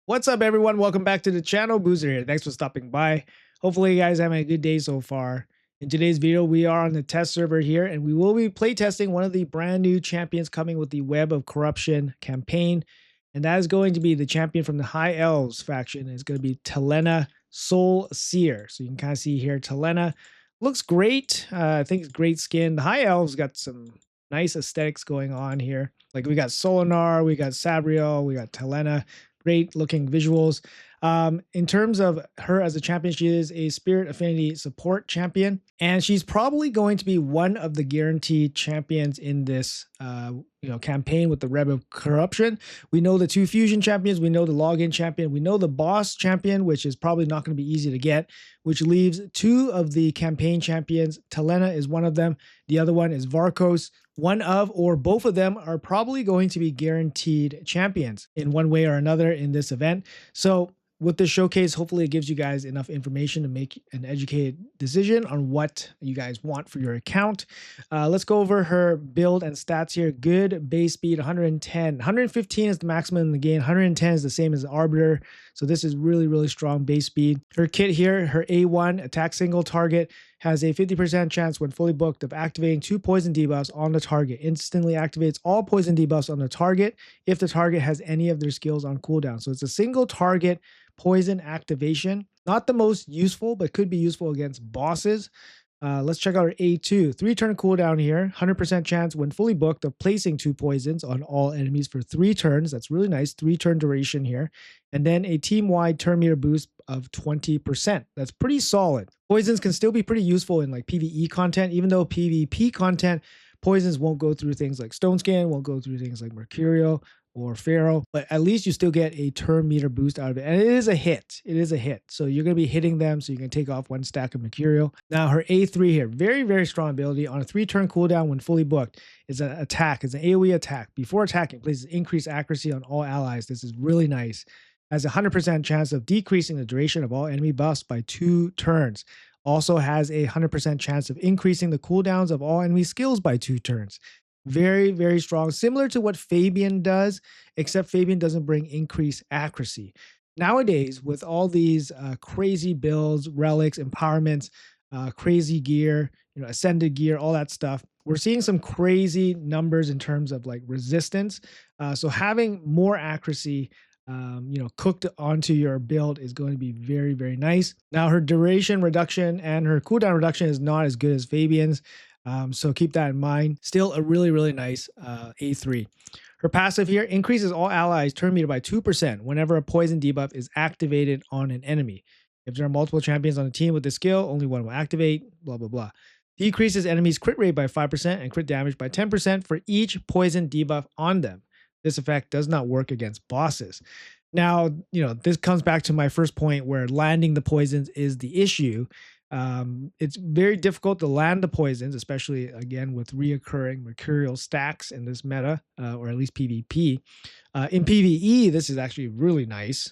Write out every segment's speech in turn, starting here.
What's up, everyone? Welcome back to the channel. Boozer here. Thanks for stopping by. Hopefully, you guys having a good day so far. In today's video, we are on the test server here, and we will be playtesting one of the brand new champions coming with the Web of Corruption campaign, and that is going to be the champion from the High Elves faction. It's going to be Talenna Soulseer. So you can kind of see here, Taleena looks great. I think it's great skin. The High Elves got some nice aesthetics going on here. Like we got Solinar, we got Sabriel, we got Telena. Great looking visuals. In terms of her as a champion, she is a Spirit Affinity support champion, and she's probably going to be one of the guaranteed champions in this campaign with the Web of Corruption. We know the two fusion champions, we know the login champion, we know the boss champion, which is probably not going to be easy to get, which leaves two of the campaign champions. Taleena is one of them. The other one is Varkos. One of or both of them are probably going to be guaranteed champions in one way or another in this event. So with this showcase, hopefully it gives you guys enough information to make an educated decision on what you guys want for your account. Let's go over her build and stats here. Good base speed, 110. 115 is the maximum in the game. 110 is the same as the Arbiter. So this is really, really strong base speed. Her kit here, her A1, attack single target, has a 50% chance when fully booked of activating 2 poison debuffs on the target. Instantly activates all poison debuffs on the target if the target has any of their skills on cooldown. So it's a single target poison activation. Not the most useful, but could be useful against bosses. Let's check out our A2. 3-turn cooldown here. 100% chance when fully booked of placing 2 poisons on all enemies for 3 turns. That's really nice. 3-turn duration here. And then a team-wide turn meter boost of 20%. That's pretty solid. Poisons can still be pretty useful in like PvE content, even though PvP content, poisons won't go through things like Stone Skin, won't go through things like Mercurial or Pharaoh, but at least you still get a turn meter boost out of it. And it is a hit. It is a hit. So you're going to be hitting them, so you can take off 1 stack of Mercurial. Now her A3 here, very, very strong ability. On a 3-turn cooldown when fully booked, is an attack. It's an AoE attack. Before attacking, places increased accuracy on all allies. This is really nice. Has a 100% chance of decreasing the duration of all enemy buffs by 2 turns. Also has a 100% chance of increasing the cooldowns of all enemy skills by 2 turns. Very, very strong. Similar to what Fabian does, except Fabian doesn't bring increased accuracy. Nowadays, with all these crazy builds, relics, empowerments, crazy gear, ascended gear, all that stuff, we're seeing some crazy numbers in terms of like resistance. So having more accuracy cooked onto your build is going to be very, very nice. Now her duration reduction and her cooldown reduction is not as good as Fabian's. So keep that in mind. Still a really, really nice A3. Her passive here increases all allies turn meter by 2% whenever a poison debuff is activated on an enemy. If there are multiple champions on the team with this skill, only one will activate, blah, blah, blah. Decreases enemies' crit rate by 5% and crit damage by 10% for each poison debuff on them. This effect does not work against bosses. Now, this comes back to my first point where landing the poisons is the issue. It's very difficult to land the poisons, especially again with reoccurring mercurial stacks in this meta, or at least PvP. In PvE, this is actually really nice,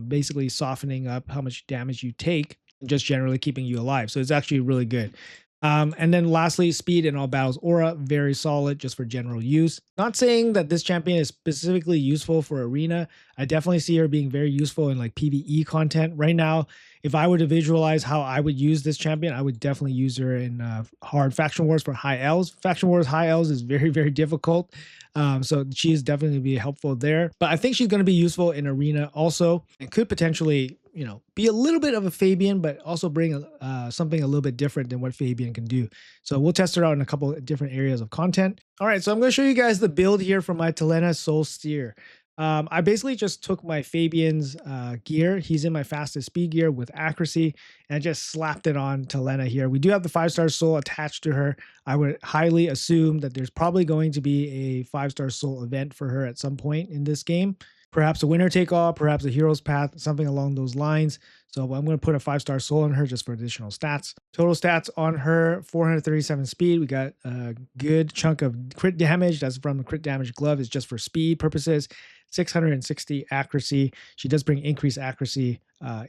basically softening up how much damage you take and just generally keeping you alive. So it's actually really good. And then lastly, speed in all battles aura, very solid just for general use. Not saying that this champion is specifically useful for arena. I definitely see her being very useful in like PvE content. Right now, if I were to visualize how I would use this champion, I would definitely use her in hard faction wars for high elves. Faction wars high elves is very, very difficult. So she is definitely be helpful there. But I think she's going to be useful in arena also, and could potentially be a little bit of a Fabian, but also bring something a little bit different than what Fabian can do. So we'll test her out in a couple of different areas of content. All right, so I'm going to show you guys the build here for my Talenna Soulseer. I basically just took my Fabian's gear. He's in my fastest speed gear with accuracy, and just slapped it on Taleena here. We do have the 5-star soul attached to her. I would highly assume that there's probably going to be a 5-star soul event for her at some point in this game. Perhaps a winner take all, perhaps a hero's path, something along those lines. So I'm going to put a 5-star soul on her just for additional stats. Total stats on her, 437 speed. We got a good chunk of crit damage. That's from the crit damage glove. It's just for speed purposes. 660 accuracy. She does bring increased accuracy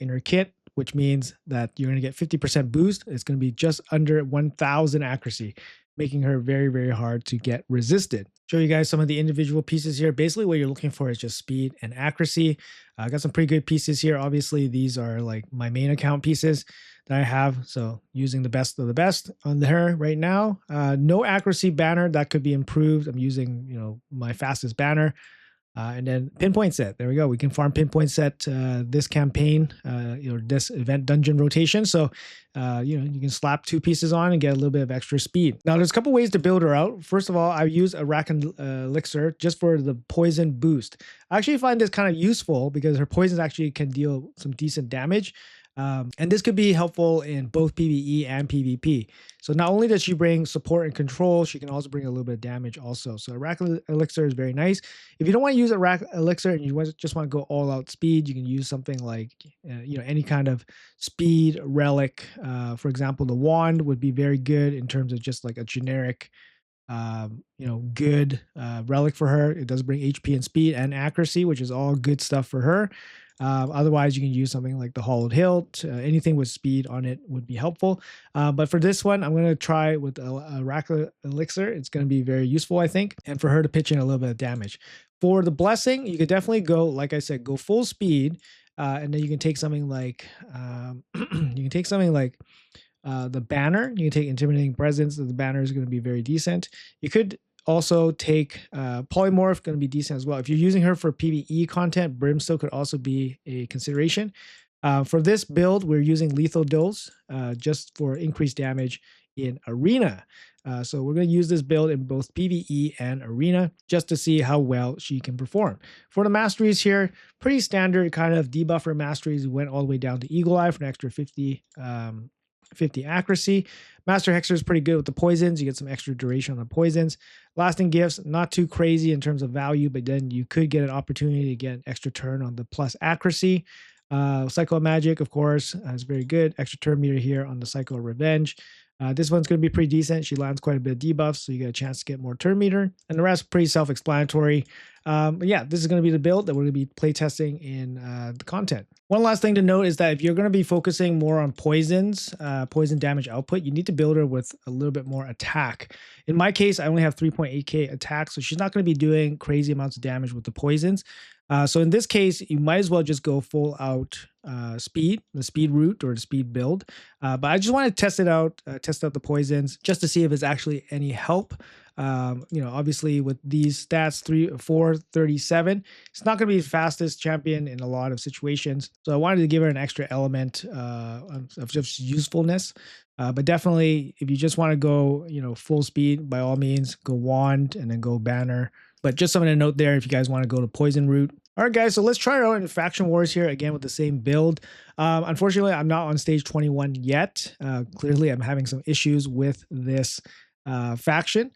in her kit, which means that you're going to get 50% boost. It's going to be just under 1000 accuracy. making her very, very hard to get resisted. Show you guys some of the individual pieces here. Basically, what you're looking for is just speed and accuracy. I got some pretty good pieces here. Obviously, these are like my main account pieces that I have. So using the best of the best on her right now. No accuracy banner, that could be improved. I'm using, my fastest banner. And then pinpoint set. There we go. We can farm pinpoint set this campaign, this event dungeon rotation. So, you can slap 2 pieces on and get a little bit of extra speed. Now, there's a couple ways to build her out. First of all, I use a rack elixir just for the poison boost. I actually find this kind of useful because her poisons actually can deal some decent damage. And this could be helpful in both PvE and PvP. So not only does she bring support and control, she can also bring a little bit of damage also. So a rack elixir is very nice. If you don't want to use a rack elixir and you just want to go all out speed, you can use something like, any kind of speed relic. For example, the wand would be very good in terms of just like a generic good relic for her. It does bring HP and speed and accuracy, which is all good stuff for her. Otherwise, you can use something like the Hollowed Hilt. Anything with speed on it would be helpful. But for this one, I'm going to try with a rack elixir. It's going to be very useful, I think, and for her to pitch in a little bit of damage. For the blessing, you could definitely go, like I said, go full speed, and then you can take something like the banner. You can take intimidating presence. The banner is going to be very decent. You could also take polymorph, going to be decent as well. If you're using her for PvE content, brimstone could also be a consideration. For this build, we're using lethal dose just for increased damage in arena. So we're going to use this build in both PvE and arena just to see how well she can perform. For the masteries here, pretty standard kind of debuffer masteries. We went all the way down to Eagle Eye for an extra 50 accuracy. Master Hexer is pretty good with the poisons. You get some extra duration on the poisons. Lasting Gifts, not too crazy in terms of value, but then you could get an opportunity to get an extra turn on the plus accuracy. Cycle of Magic, of course, is very good. Extra turn meter here on the Cycle of Revenge. This one's going to be pretty decent. She lands quite a bit of debuffs, so you get a chance to get more turn meter. And the rest, pretty self-explanatory. But yeah, this is going to be the build that we're going to be playtesting in the content. One last thing to note is that if you're going to be focusing more on poisons, poison damage output, you need to build her with a little bit more attack. In my case, I only have 3.8k attack, so she's not going to be doing crazy amounts of damage with the poisons. So in this case, you might as well just go full out speed, the speed route or the speed build. But I just want to test it out, test out the poisons just to see if it's actually any help. Obviously with these stats, 437, it's not going to be the fastest champion in a lot of situations. So I wanted to give her an extra element of just usefulness. But definitely, if you just want to go, full speed, by all means, go wand and then go banner. But just something to note there if you guys want to go to poison route. All right, guys, so let's try it out in Faction Wars here again with the same build. Unfortunately, I'm not on stage 21 yet. Clearly, I'm having some issues with this faction.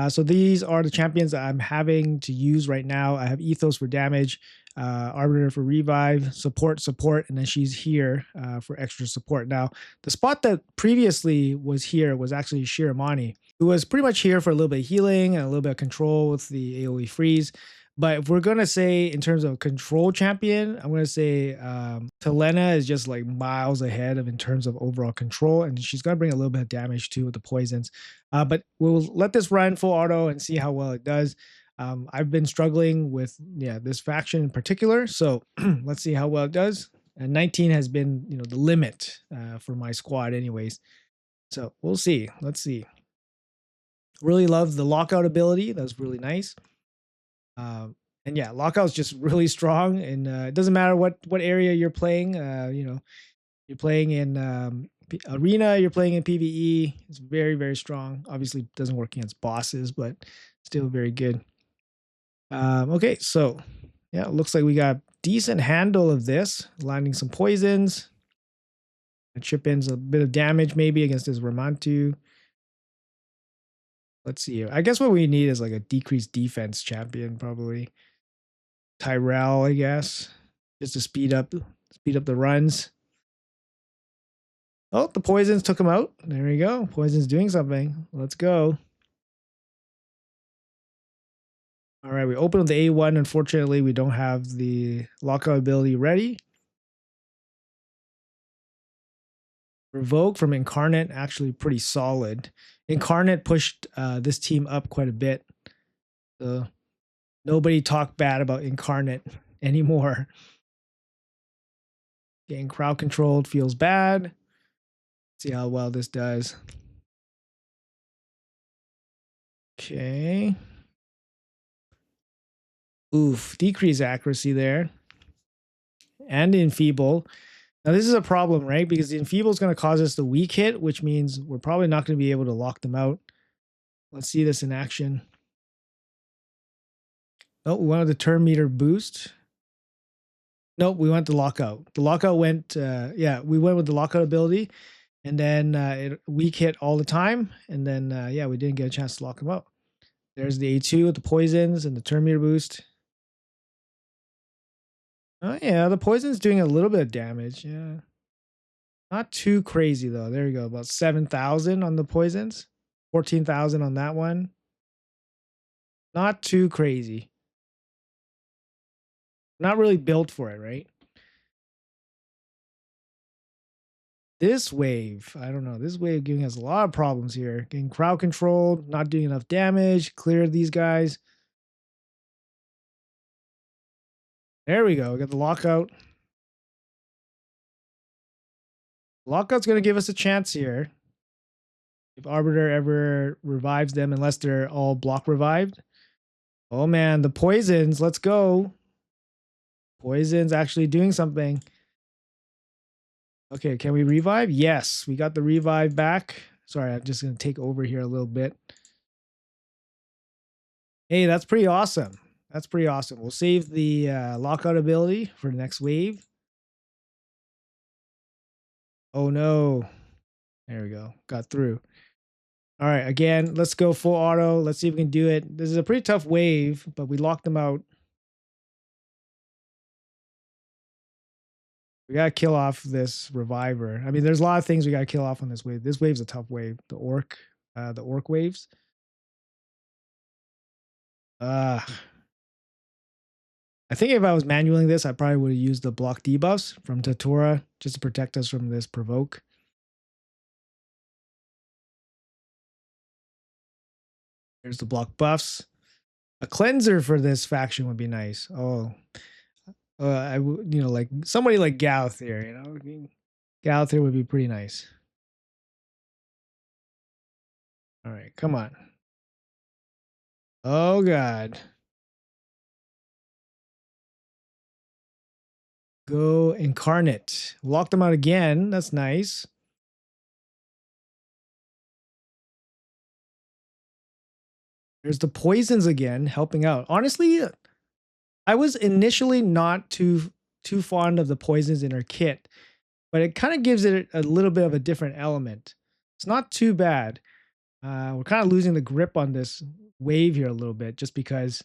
So these are the champions that I'm having to use right now. I have Ethos for damage, Arbiter for revive, support, and then she's here for extra support. Now, the spot that previously was here was actually Shiramani, who was pretty much here for a little bit of healing and a little bit of control with the AoE freeze. But if we're going to say in terms of control champion, I'm going to say Taleena is just like miles ahead in terms of overall control. And she's going to bring a little bit of damage too with the poisons. But we'll let this run full auto and see how well it does. I've been struggling with this faction in particular. So let's see how well it does. And 19 has been the limit for my squad anyways. So we'll see. Let's see. Really love the lockout ability. That's really nice. And yeah, lockout's just really strong, and it doesn't matter what area you're playing. You're playing in arena, you're playing in PvE. It's very, very strong. Obviously, it doesn't work against bosses, but still very good. Okay, so yeah, it looks like we got decent handle of this, landing some poisons. Chip in a bit of damage maybe against this Ramantu. Let's see here. I guess what we need is like a decreased defense champion, probably. Tyrell, I guess, just to speed up the runs. Oh, the poisons took him out. There we go. Poison's doing something. Let's go. All right, we opened with the A1. Unfortunately, we don't have the lockout ability ready. Revoke from Incarnate, actually pretty solid. Incarnate pushed this team up quite a bit. So nobody talk bad about Incarnate anymore. Getting crowd controlled feels bad. See how well this does. Okay. Oof, decrease accuracy there. And enfeeble. Now this is a problem, right? Because the enfeeble is going to cause us the weak hit, which means we're probably not going to be able to lock them out. Let's see this in action. Oh, we wanted the turn meter boost. Nope, we went the lockout. The lockout went, yeah, we went with the lockout ability, and then it weak hit all the time, and then yeah, we didn't get a chance to lock them out. There's the A2 with the poisons and the turn meter boost. Oh yeah, the poison's doing a little bit of damage. Yeah, not too crazy though. There you go, about 7,000 on the poisons, 14,000 on that one. Not too crazy. Not really built for it, right? This wave, I don't know. This wave giving us a lot of problems here. Getting crowd controlled, not doing enough damage, clear these guys. There we go. We got the lockout. Lockout's going to give us a chance here. If Arbiter ever revives them, unless they're all block revived. Oh man, the poisons. Let's go. Poison's actually doing something. Okay, can we revive? Yes, we got the revive back. Sorry, I'm just going to take over here a little bit. Hey, that's pretty awesome. That's pretty awesome. We'll save the lockout ability for the next wave. Oh no. There we go. Got through. All right, again, let's go full auto. Let's see if we can do it. This is a pretty tough wave, but we locked them out. We got to kill off this reviver. I mean, there's a lot of things we got to kill off on this wave. This wave's a tough wave. The orc waves. I think if I was manualing this, I probably would have used the block debuffs from Tatura just to protect us from this provoke. There's the block buffs. A cleanser for this faction would be nice. Oh, I would, like somebody like Gauth here. Gauth here would be pretty nice. All right, come on. Oh God. Go incarnate. Lock them out again. That's nice. There's the poisons again, helping out. Honestly, I was initially not too fond of the poisons in her kit, but it kind of gives it a little bit of a different element. It's not too bad. We're kind of losing the grip on this wave here a little bit, just because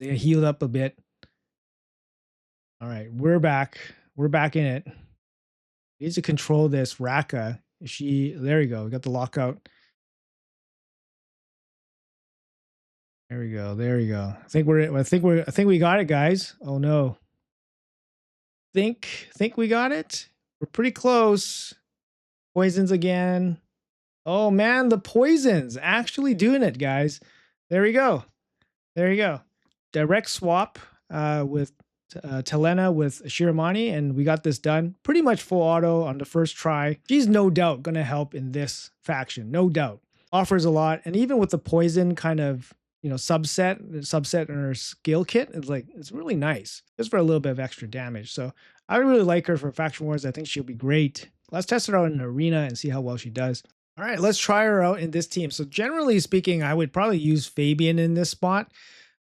they healed up a bit. All right, we're back. We're back in it. We need to control this Raka. There we go. We got the lockout. There we go. There we go. I think we got it, guys. Oh no. Think we got it. We're pretty close. Poisons again. Oh man, the poisons actually doing it, guys. There we go. There you go. Direct swap with Taleena with Shiramani, and we got this done. Pretty much full auto on the first try. She's no doubt going to help in this faction. No doubt. Offers a lot. And even with the poison kind of, subset in her skill kit, it's really nice. Just for a little bit of extra damage. So I really like her for Faction Wars. I think she'll be great. Let's test her out in an arena and see how well she does. All right, let's try her out in this team. So generally speaking, I would probably use Fabian in this spot.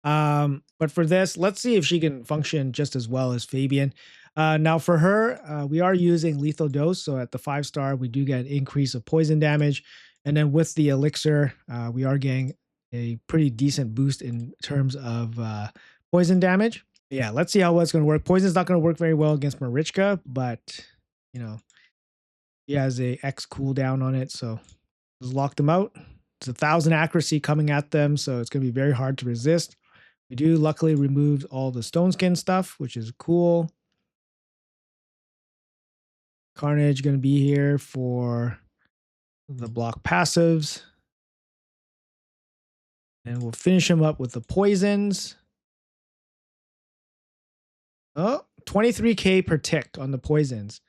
But for this, let's see if she can function just as well as Fabian. Now for her, we are using lethal dose. So at the 5-star, we do get an increase of poison damage. And then with the elixir, we are getting a pretty decent boost in terms of poison damage. Yeah, let's see how well it's going to work. Poison's not going to work very well against Marichka, but, he has a X cooldown on it. So just lock them out. It's 1,000 accuracy coming at them, so it's going to be very hard to resist. We do luckily remove all the stone skin stuff, which is cool. Carnage going to be here for the block passives. And we'll finish him up with the poisons. Oh, 23k per tick on the poisons.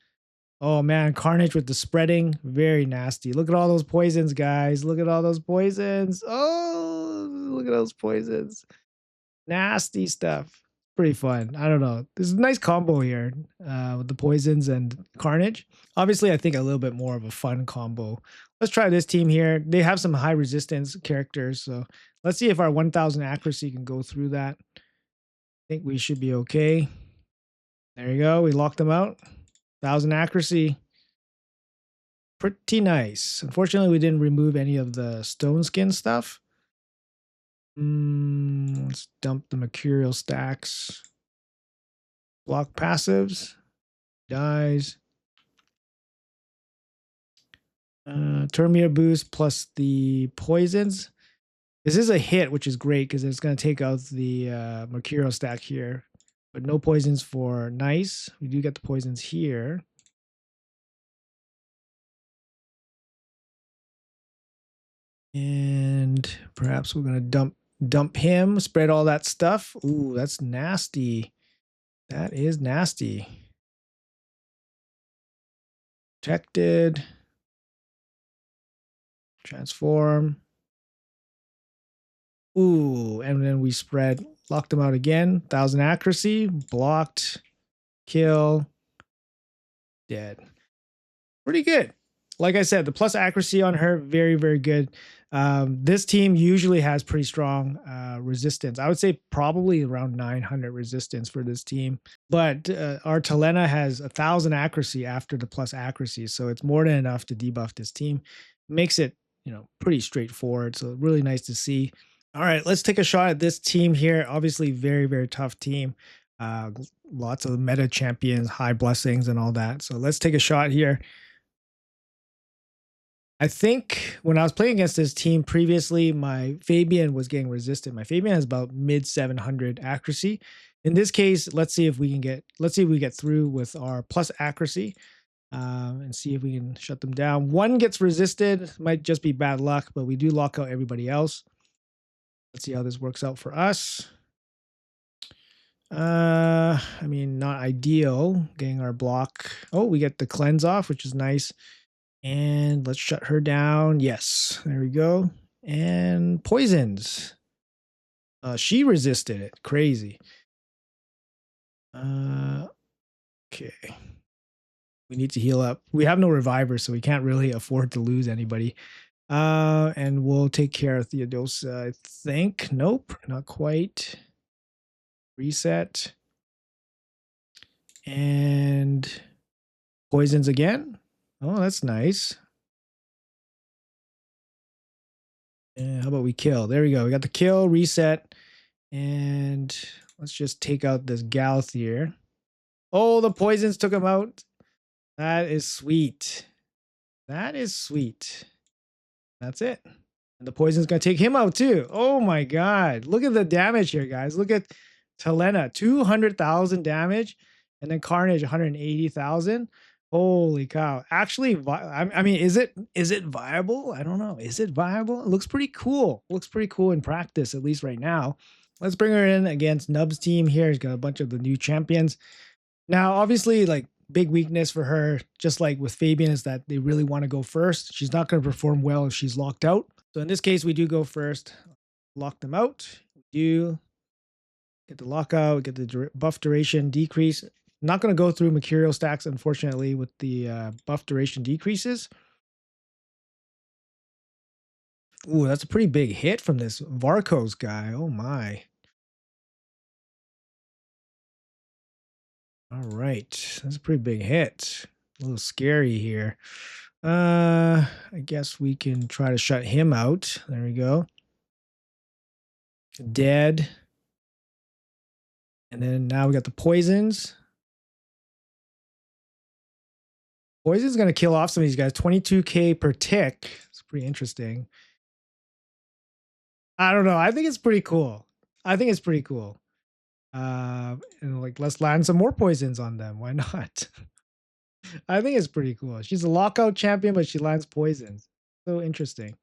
Oh man, Carnage with the spreading, very nasty. Look at all those poisons, guys. Look at all those poisons. Oh, look at those poisons. Nasty stuff. Pretty fun. I don't know. There's a nice combo here with the poisons and Carnage. Obviously, I think a little bit more of a fun combo. Let's try this team here. They have some high resistance characters, so let's see if our 1000 accuracy can go through that. I think we should be okay. There you go. We locked them out. 1000 accuracy. Pretty nice. Unfortunately, we didn't remove any of the stone skin stuff. Let's dump the mercurial stacks. Block passives. Dies. Turn meter boost plus the poisons. This is a hit, which is great because it's going to take out the mercurial stack here. But no poisons for nice. We do get the poisons here. And perhaps we're going to dump him, spread all that stuff. Ooh, that's nasty. That is nasty. Protected. Transform. Ooh, and then we spread, locked them out again. 1000 accuracy, blocked, kill, dead. Pretty good. Like I said, the plus accuracy on her, very, very good. This team usually has pretty strong resistance. I would say probably around 900 resistance for this team. But our Taleena has 1000 accuracy after the plus accuracy. So it's more than enough to debuff this team. Makes it, pretty straightforward. So really nice to see. All right, let's take a shot at this team here. Obviously, very, very tough team. Lots of meta champions, high blessings, and all that. So let's take a shot here. I think when I was playing against this team previously, my Fabian was getting resisted. My Fabian has about mid 700 accuracy. In this case, let's see if we get through with our plus accuracy and see if we can shut them down. One gets resisted, might just be bad luck, but we do lock out everybody else. Let's see how this works out for us. I mean, not ideal getting our block. Oh, we get the cleanse off, which is nice. And let's shut her down. Yes, there we go. And poisons. She resisted it. Crazy. Okay. We need to heal up. We have no reviver, so we can't really afford to lose anybody. And we'll take care of Theodosa, I think. Nope, not quite. Reset. And poisons again. Oh, that's nice. Yeah, how about we kill? There we go. We got the kill, reset. And let's just take out this Galthier. Oh, the poisons took him out. That is sweet. That is sweet. That's it. And the poison's going to take him out too. Oh my God. Look at the damage here, guys. Look at Taleena, 200,000 damage. And then Carnage, 180,000. Holy cow. Actually, I mean, is it viable? I don't know. Is it viable? It looks pretty cool. Looks pretty cool in practice, at least right now. Let's bring her in against Nub's team here. He's got a bunch of the new champions. Now, obviously, like, big weakness for her, just like with Fabian, is that they really want to go first. She's not going to perform well if she's locked out. So in this case, we do go first. Lock them out. We do get the lockout, get the buff duration decrease. Not going to go through mercurial stacks, unfortunately, with the buff duration decreases. Ooh, that's a pretty big hit from this Varkos guy. Oh my. All right. That's a pretty big hit. A little scary here. I guess we can try to shut him out. There we go. Dead. And then now we got the poisons. Poison's going to kill off some of these guys. 22k per tick. It's pretty interesting. I don't know. I think it's pretty cool. I think it's pretty cool. And like, let's land some more poisons on them. Why not? I think it's pretty cool. She's a lockout champion, but she lands poisons. So interesting.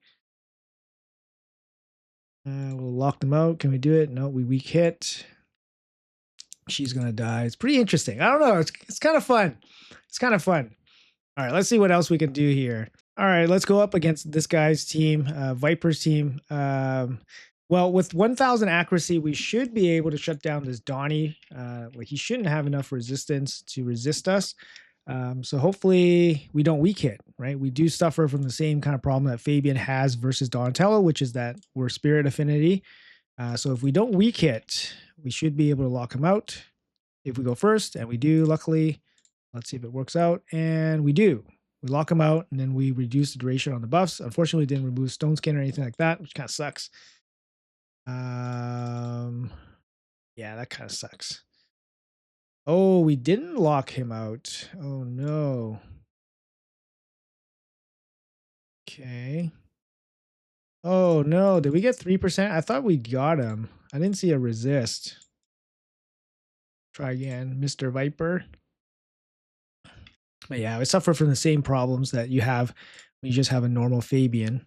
We'll lock them out. Can we do it? No, we weak hit. She's gonna die. It's pretty interesting. I don't know. It's kind of fun. It's kind of fun. All right, let's see what else we can do here. All right, let's go up against this guy's team, Viper's team. Well, with 1,000 accuracy, we should be able to shut down this Donnie. Like he shouldn't have enough resistance to resist us. So hopefully we don't weak hit, right? We do suffer from the same kind of problem that Fabian has versus Donatello, which is that we're spirit affinity. So if we don't weak hit, we should be able to lock him out. If we go first, and we do, luckily, let's see if it works out. And we do. We lock him out, and then we reduce the duration on the buffs. Unfortunately, we didn't remove Stone Skin or anything like that, which kind of sucks. Yeah, that kind of sucks. Oh, we didn't lock him out. Oh, no. Okay. Oh, no. Did we get 3%? I thought we got him. I didn't see a resist. Try again, Mr. Viper. But yeah, I suffer from the same problems that you have when you just have a normal Fabian.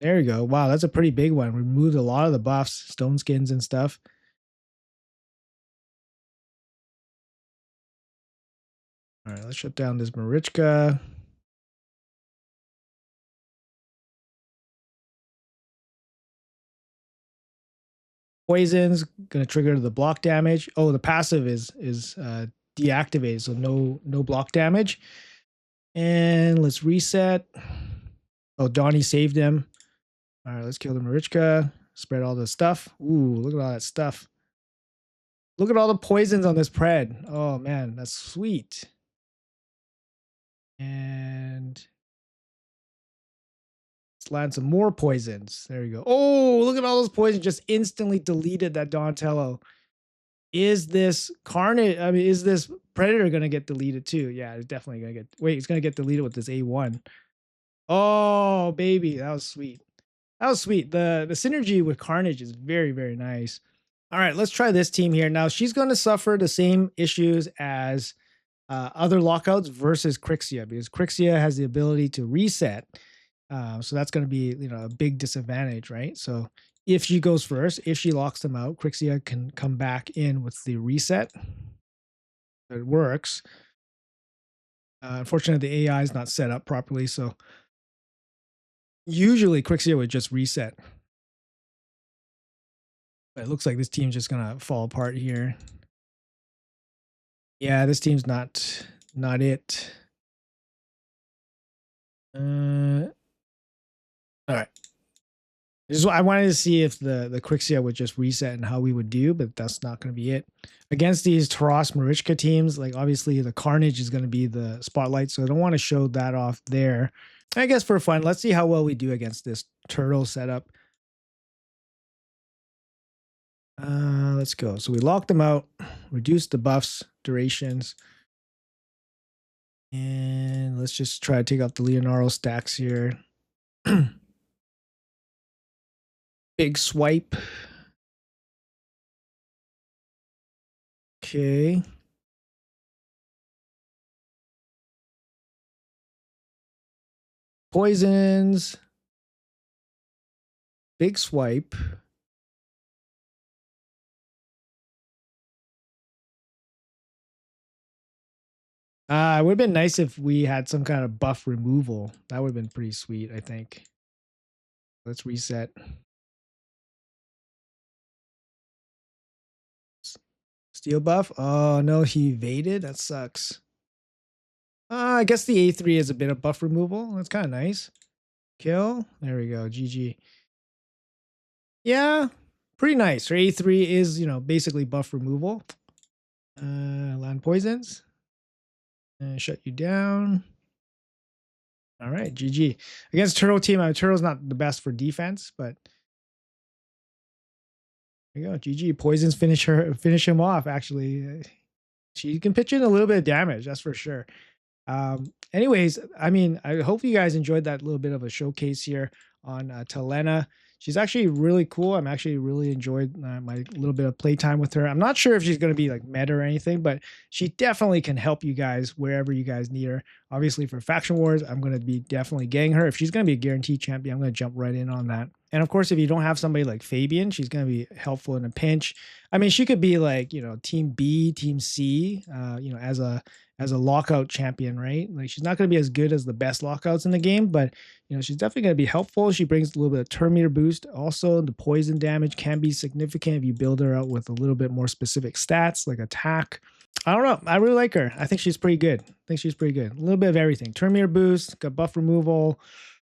There you go. Wow, that's a pretty big one. Removed a lot of the buffs, stone skins and stuff. All right, let's shut down this Marichka. Poison's gonna trigger the block damage. Oh, the passive is deactivated, so no block damage. And let's reset. Oh, Donnie saved him. All right, let's kill the Marichka. Spread all the stuff. Ooh, look at all that stuff. Look at all the poisons on this pred. Oh man, that's sweet. And let's land some more poisons. There you go. Oh, look at all those poisons. Just instantly deleted that Donatello. Is this Carnage? I mean, is this Predator going to get deleted too? Yeah, it's definitely going to get. Wait, it's going to get deleted with this A1. Oh, baby. That was sweet. That was sweet. The synergy with Carnage is very, very nice. All right, let's try this team here. Now, she's going to suffer the same issues as other lockouts versus Crixia, because Crixia has the ability to reset. So that's going to be, a big disadvantage, right? So if she goes first, if she locks them out, Crixia can come back in with the reset. It works. Unfortunately, the AI is not set up properly, so usually Crixia would just reset. But it looks like this team's just gonna fall apart here. Yeah, this team's not it. All right. I wanted to see if the Crixia would just reset and how we would do, but that's not going to be it. Against these Taras Marichka teams, like obviously the Carnage is going to be the spotlight, so I don't want to show that off there. I guess for fun, let's see how well we do against this turtle setup. Let's go. So we lock them out, reduce the buffs, durations, and let's just try to take out the Leonardo stacks here. Big swipe. Okay. Poisons. Big swipe. It would have been nice if we had some kind of buff removal. That would have been pretty sweet, I think. Let's reset. Steel buff. Oh, no, he evaded. That sucks. I guess the A3 is a bit of buff removal. That's kind of nice. Kill. There we go. GG. Yeah, pretty nice. Her A3 is, basically buff removal. Land poisons. Shut you down. All right, GG. Against Turtle team, Turtle's not the best for defense, but there you go. GG. Poisons finish him off, actually. She can pitch in a little bit of damage, that's for sure. Anyways, I mean, I hope you guys enjoyed that little bit of a showcase here on Taleena. she's actually really cool. I'm actually really enjoyed my little bit of playtime with her. I'm not sure if she's going to be like meta or anything, but she definitely can help you guys wherever you guys need her. Obviously, for faction wars, I'm going to be definitely getting her. If she's going to be a guaranteed champion, I'm going to jump right in on that. And of course, if you don't have somebody like Fabian, she's going to be helpful in a pinch. I mean, she could be like, team B, team C, as a lockout champion, right? Like she's not going to be as good as the best lockouts in the game, but she's definitely going to be helpful. She brings a little bit of turn meter boost. Also, the poison damage can be significant if you build her out with a little bit more specific stats like attack. I don't know. I really like her. I think she's pretty good. A little bit of everything. Turn meter boost, got buff removal,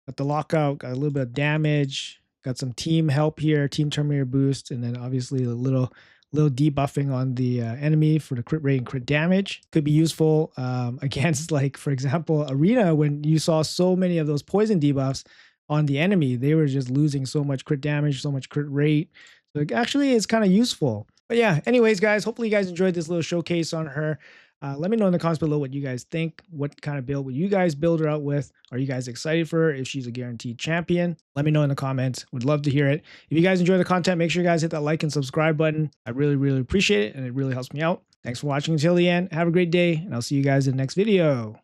got the lockout, got a little bit of damage, got some team help here, team terminator boost, and then obviously a little debuffing on the enemy for the crit rate and crit damage. Could be useful against, like, for example, Arena, when you saw so many of those poison debuffs on the enemy. They were just losing so much crit damage, so much crit rate. So it actually is kind of useful. But yeah, anyways, guys, hopefully you guys enjoyed this little showcase on her. Let me know in the comments below what you guys think. What kind of build would you guys build her out with? Are you guys excited for her if she's a guaranteed champion? Let me know in the comments. Would love to hear it. If you guys enjoy the content, make sure you guys hit that like and subscribe button. I really, really appreciate it, and it really helps me out. Thanks for watching until the end. Have a great day, and I'll see you guys in the next video.